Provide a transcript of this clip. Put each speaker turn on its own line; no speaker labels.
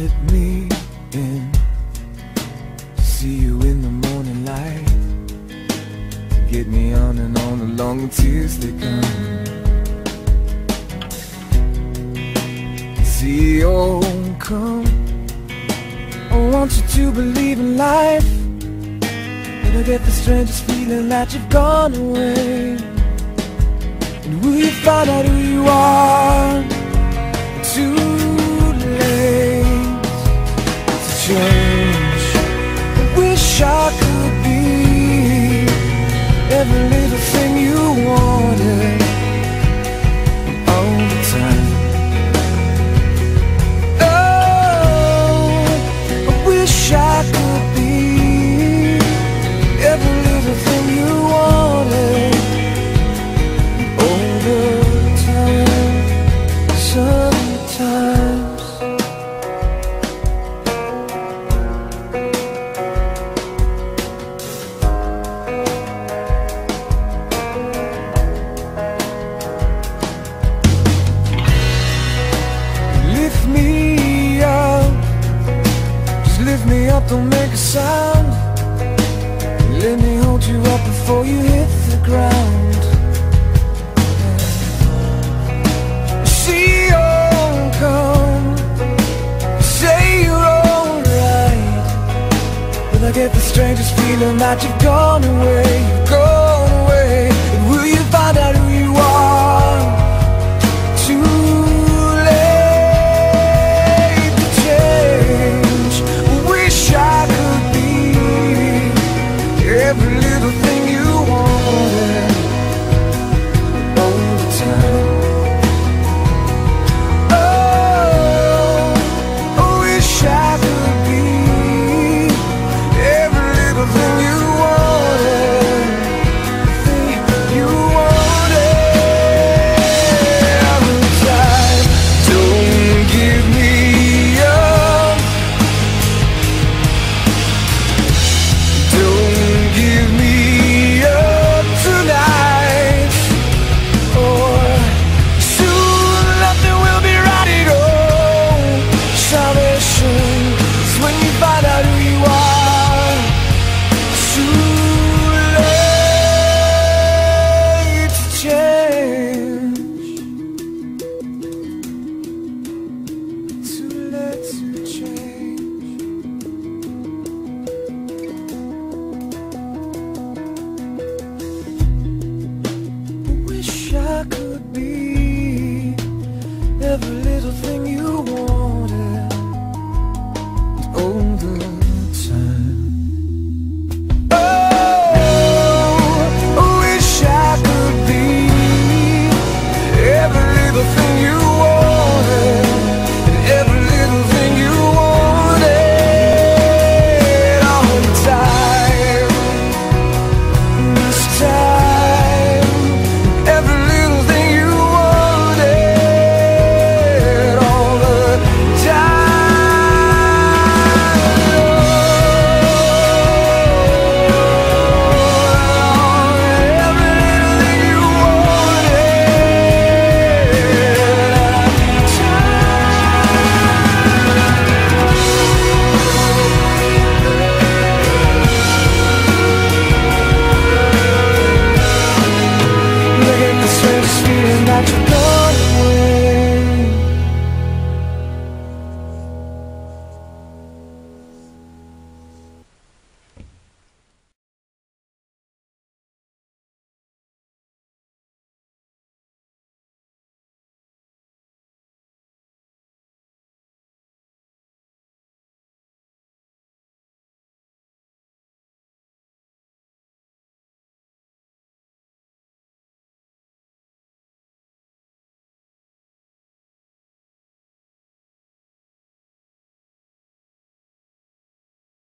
let me in to see you in the morning light, to get me on and on along the tears they come. See, oh, come, I want you to believe in life, but I get the strangest feeling that you've gone away. And will you find out who you are? Too late to change. I wish I could be every little thing you wanted all the time. Oh, I wish I could be every little thing you wanted all the time. Sometimes lift me up, just lift me up, don't make a sound. Let me hold you up before you hit the ground. See, oh, come, say you're alright, but I get the strangest feeling that you've gone away, you've gone away. And will you find out who